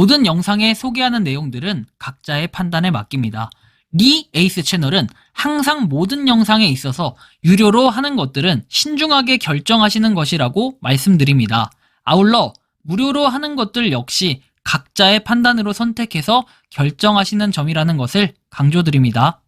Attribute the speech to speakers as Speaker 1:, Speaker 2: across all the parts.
Speaker 1: 모든 영상에 소개하는 내용들은 각자의 판단에 맡깁니다. 리 에이스 채널은 항상 모든 영상에 있어서 유료로 하는 것들은 신중하게 결정하시는 것이라고 말씀드립니다. 아울러 무료로 하는 것들 역시 각자의 판단으로 선택해서 결정하시는 점이라는 것을 강조드립니다.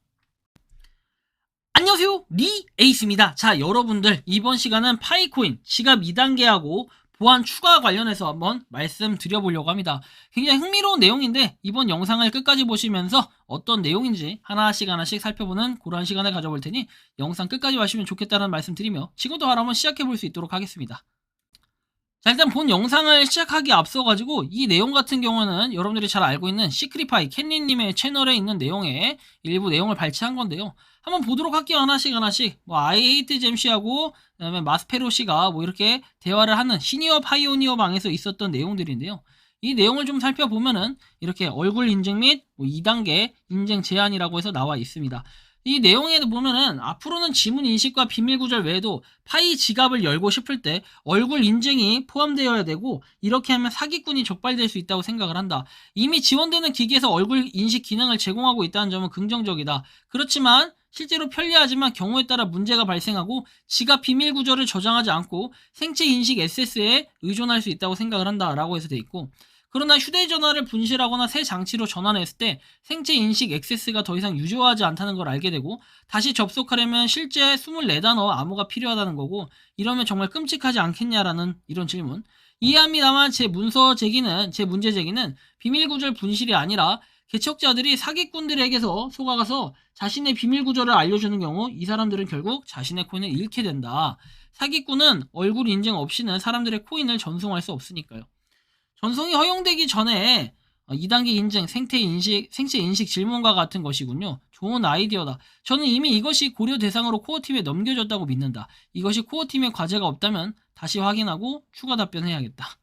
Speaker 1: 안녕하세요, 리 에이스입니다. 자, 여러분들 이번 시간은 파이코인 지갑 2단계하고 보안 추가 관련해서 한번 말씀드려보려고 합니다. 굉장히 흥미로운 내용인데 이번 영상을 끝까지 보시면서 어떤 내용인지 하나씩 살펴보는 그런 시간을 가져볼 테니 영상 끝까지 봐주시면 좋겠다는 말씀 드리며 지금부터 바로 한번 시작해볼 수 있도록 하겠습니다. 자, 일단 본 영상을 시작하기 앞서가지고 이 내용 같은 경우는 여러분들이 잘 알고 있는 시크릿파이 캔리님의 채널에 있는 내용에 일부 내용을 발췌한 건데요. 한번 보도록 할게요. 하나씩 뭐 I hate 잼씨하고 그다음에 마스페로씨가 뭐 이렇게 대화를 하는 시니어 파이오니어 방에서 있었던 내용들인데요. 이 내용을 좀 살펴보면은 이렇게 얼굴 인증 및 뭐 2단계 인증 제한이라고 해서 나와 있습니다. 이 내용에 보면은 앞으로는 지문 인식과 비밀 구절 외에도 파이 지갑을 열고 싶을 때 얼굴 인증이 포함되어야 되고 이렇게 하면 사기꾼이 적발될 수 있다고 생각을 한다. 이미 지원되는 기기에서 얼굴 인식 기능을 제공하고 있다는 점은 긍정적이다. 그렇지만 실제로 편리하지만 경우에 따라 문제가 발생하고 지갑 비밀 구절을 저장하지 않고 생체 인식 액세스에 의존할 수 있다고 생각을 한다 라고 해서 돼 있고, 그러나 휴대전화를 분실하거나 새 장치로 전환했을 때 생체 인식 액세스가 더 이상 유효하지 않다는 걸 알게 되고 다시 접속하려면 실제 24단어 암호가 필요하다는 거고, 이러면 정말 끔찍하지 않겠냐라는 이런 질문. 이해합니다만 제 문제 제기는 비밀 구절 분실이 아니라 개척자들이 사기꾼들에게서 속아가서 자신의 비밀 구절을 알려주는 경우 이 사람들은 결국 자신의 코인을 잃게 된다. 사기꾼은 얼굴 인증 없이는 사람들의 코인을 전송할 수 없으니까요. 전송이 허용되기 전에 2단계 인증, 생체 인식 질문과 같은 것이군요. 좋은 아이디어다. 저는 이미 이것이 고려 대상으로 코어팀에 넘겨졌다고 믿는다. 이것이 코어팀의 과제가 없다면 다시 확인하고 추가 답변해야겠다.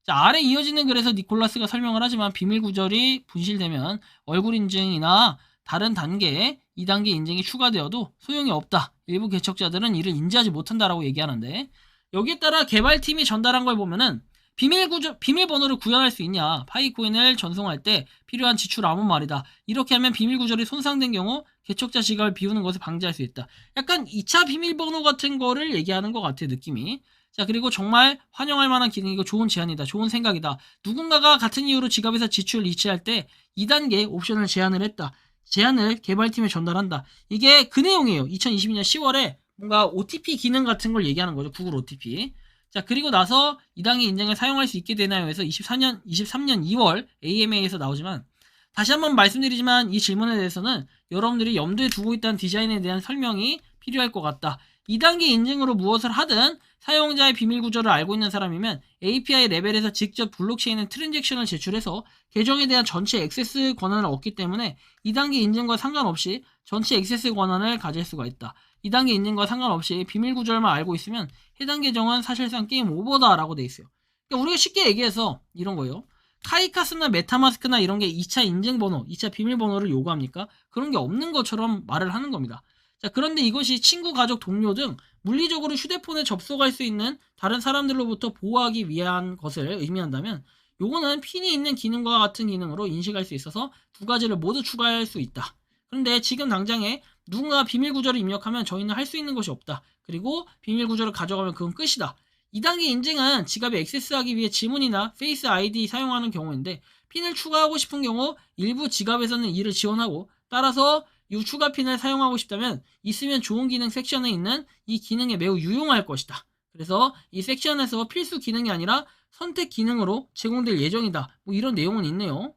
Speaker 1: 자, 아래 이어지는 글에서 니콜라스가 설명을 하지만 비밀 구절이 분실되면 얼굴 인증이나 다른 단계의 2단계 인증이 추가되어도 소용이 없다. 일부 개척자들은 이를 인지하지 못한다라고 얘기하는데, 여기에 따라 개발팀이 전달한 걸 보면은 비밀번호를 구현할 수 있냐, 파이코인을 전송할 때 필요한 지출 암호 말이다. 이렇게 하면 비밀 구절이 손상된 경우 개척자 지갑을 비우는 것을 방지할 수 있다. 약간 2차 비밀번호 같은 거를 얘기하는 것 같아요, 느낌이. 자, 그리고 정말 환영할 만한 기능이고 좋은 제안이다. 좋은 생각이다. 누군가가 같은 이유로 지갑에서 지출을 이체할 때 2단계 옵션을 제안을 했다. 제안을 개발팀에 전달한다. 이게 그 내용이에요. 2022년 10월에 뭔가 OTP 기능 같은 걸 얘기하는 거죠. 구글 OTP. 자, 그리고 나서 2단계 인증을 사용할 수 있게 되나요? 해서 23년 2월 AMA에서 나오지만, 다시 한번 말씀드리지만 이 질문에 대해서는 여러분들이 염두에 두고 있다는 디자인에 대한 설명이 필요할 것 같다. 2단계 인증으로 무엇을 하든 사용자의 비밀 구절을 알고 있는 사람이면 API 레벨에서 직접 블록체인의 트랜잭션을 제출해서 계정에 대한 전체 액세스 권한을 얻기 때문에 2단계 인증과 상관없이 전체 액세스 권한을 가질 수가 있다. 2단계 인증과 상관없이 비밀 구절만 알고 있으면 해당 계정은 사실상 게임 오버다라고 돼 있어요. 그러니까 우리가 쉽게 얘기해서 이런 거예요. 카이카스나 메타마스크나 이런 게 2차 인증 번호, 2차 비밀번호를 요구합니까? 그런 게 없는 것처럼 말을 하는 겁니다. 자, 그런데 이것이 친구, 가족, 동료 등 물리적으로 휴대폰에 접속할 수 있는 다른 사람들로부터 보호하기 위한 것을 의미한다면, 요거는 핀이 있는 기능과 같은 기능으로 인식할 수 있어서 두 가지를 모두 추가할 수 있다. 그런데 지금 당장에 누군가 비밀 구절을 입력하면 저희는 할 수 있는 것이 없다. 그리고 비밀 구절을 가져가면 그건 끝이다. 2단계 인증은 지갑에 액세스하기 위해 지문이나 페이스 아이디 사용하는 경우인데, 핀을 추가하고 싶은 경우 일부 지갑에서는 이를 지원하고, 따라서 이 추가 핀을 사용하고 싶다면 있으면 좋은 기능 섹션에 있는 이 기능에 매우 유용할 것이다. 그래서 이 섹션에서 필수 기능이 아니라 선택 기능으로 제공될 예정이다. 뭐 이런 내용은 있네요.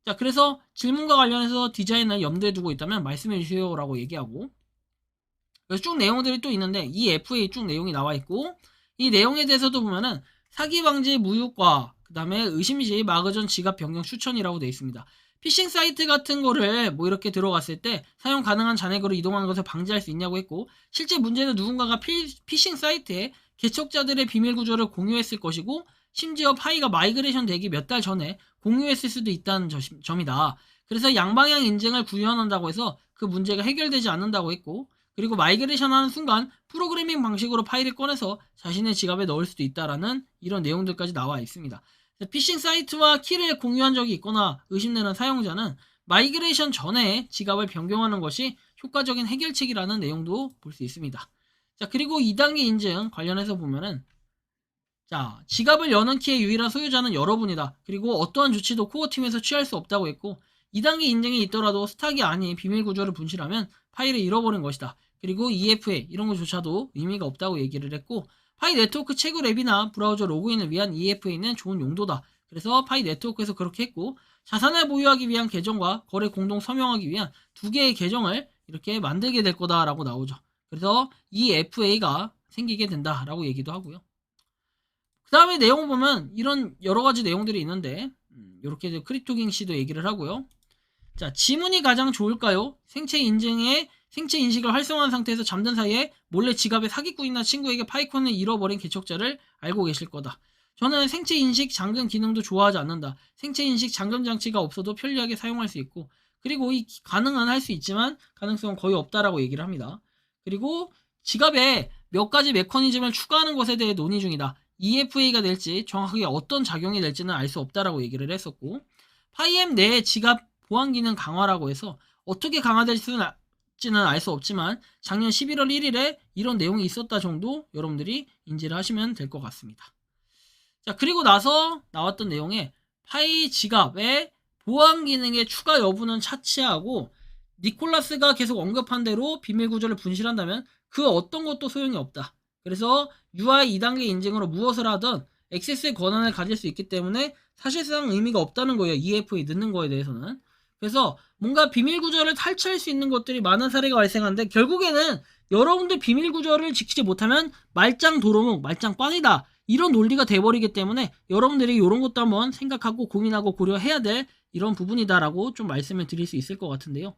Speaker 1: 자, 그래서 질문과 관련해서 디자인을 염두에 두고 있다면 말씀해 주세요 라고 얘기하고, 그래서 쭉 내용들이 또 있는데 이 FA 쭉 내용이 나와 있고, 이 내용에 대해서도 보면은 사기 방지 무효과, 그 다음에 의심시 마그전 지갑 변경 추천이라고 되어 있습니다. 피싱 사이트 같은 거를 뭐 이렇게 들어갔을 때 사용 가능한 잔액으로 이동하는 것을 방지할 수 있냐고 했고, 실제 문제는 누군가가 피싱 사이트에 개척자들의 비밀 구조를 공유했을 것이고, 심지어 파이가 마이그레이션 되기 몇 달 전에 공유했을 수도 있다는 점이다. 그래서 양방향 인증을 구현한다고 해서 그 문제가 해결되지 않는다고 했고, 그리고 마이그레이션 하는 순간 프로그래밍 방식으로 파일을 꺼내서 자신의 지갑에 넣을 수도 있다라는 이런 내용들까지 나와 있습니다. 피싱 사이트와 키를 공유한 적이 있거나 의심되는 사용자는 마이그레이션 전에 지갑을 변경하는 것이 효과적인 해결책이라는 내용도 볼 수 있습니다. 자, 그리고 2단계 인증 관련해서 보면은 자, 지갑을 여는 키의 유일한 소유자는 여러분이다. 그리고 어떠한 조치도 코어팀에서 취할 수 없다고 했고 2단계 인증이 있더라도 스탁이 아닌 비밀 구조를 분실하면 파일을 잃어버린 것이다. 그리고 EFA 이런 것조차도 의미가 없다고 얘기를 했고 파이 네트워크 채굴 앱이나 브라우저 로그인을 위한 EFA는 좋은 용도다. 그래서 파이 네트워크에서 그렇게 했고 자산을 보유하기 위한 계정과 거래 공동 서명하기 위한 두 개의 계정을 이렇게 만들게 될 거다라고 나오죠. 그래서 EFA가 생기게 된다라고 얘기도 하고요. 그 다음에 내용을 보면 이런 여러 가지 내용들이 있는데 이렇게 크립토깅 씨도 얘기를 하고요. 자, 지문이 가장 좋을까요? 생체 인식을 활성화한 상태에서 잠든 사이에 몰래 지갑에 사기꾼이나 친구에게 파이콘을 잃어버린 개척자를 알고 계실 거다. 저는 생체 인식 잠금 기능도 좋아하지 않는다. 생체 인식 잠금 장치가 없어도 편리하게 사용할 수 있고 그리고 이 가능은 할 수 있지만 가능성은 거의 없다라고 얘기를 합니다. 그리고 지갑에 몇 가지 메커니즘을 추가하는 것에 대해 논의 중이다. EFA가 될지 정확하게 어떤 작용이 될지는 알 수 없다라고 얘기를 했었고 파이앱 내 지갑 보안 기능 강화라고 해서 어떻게 강화될지는 알 수 없지만 작년 11월 1일에 이런 내용이 있었다 정도 여러분들이 인지를 하시면 될 것 같습니다. 자, 그리고 나서 나왔던 내용에 파이 지갑의 보안 기능의 추가 여부는 차치하고 니콜라스가 계속 언급한 대로 비밀 구조를 분실한다면 그 어떤 것도 소용이 없다. 그래서 UI 2단계 인증으로 무엇을 하든 액세스의 권한을 가질 수 있기 때문에 사실상 의미가 없다는 거예요. EFA 넣는 거에 대해서는. 그래서 뭔가 비밀 구조를 탈취할 수 있는 것들이 많은 사례가 발생하는데 결국에는 여러분들 비밀 구조를 지키지 못하면 말짱 도루묵, 말짱 꽝이다. 이런 논리가 돼버리기 때문에 여러분들이 이런 것도 한번 생각하고 고민하고 고려해야 될 이런 부분이다라고 좀 말씀을 드릴 수 있을 것 같은데요.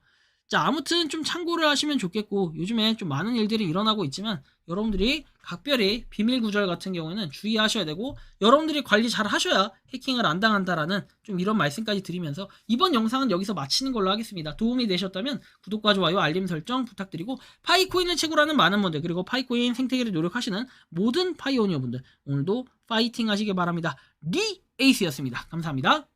Speaker 1: 자, 아무튼 좀 참고를 하시면 좋겠고 요즘에 좀 많은 일들이 일어나고 있지만 여러분들이 각별히 비밀 구절 같은 경우에는 주의하셔야 되고 여러분들이 관리 잘 하셔야 해킹을 안 당한다라는 좀 이런 말씀까지 드리면서 이번 영상은 여기서 마치는 걸로 하겠습니다. 도움이 되셨다면 구독과 좋아요, 알림 설정 부탁드리고 파이코인을 채굴하는 많은 분들 그리고 파이코인 생태계를 노력하시는 모든 파이오니어 분들 오늘도 파이팅 하시길 바랍니다. 리 에이스였습니다. 감사합니다.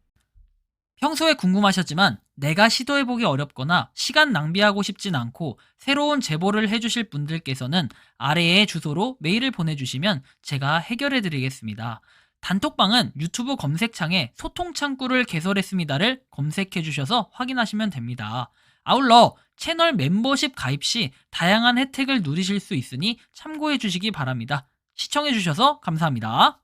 Speaker 2: 평소에 궁금하셨지만 내가 시도해보기 어렵거나 시간 낭비하고 싶진 않고 새로운 제보를 해주실 분들께서는 아래의 주소로 메일을 보내주시면 제가 해결해드리겠습니다. 단톡방은 유튜브 검색창에 소통창구를 개설했습니다를 검색해주셔서 확인하시면 됩니다. 아울러 채널 멤버십 가입 시 다양한 혜택을 누리실 수 있으니 참고해주시기 바랍니다. 시청해주셔서 감사합니다.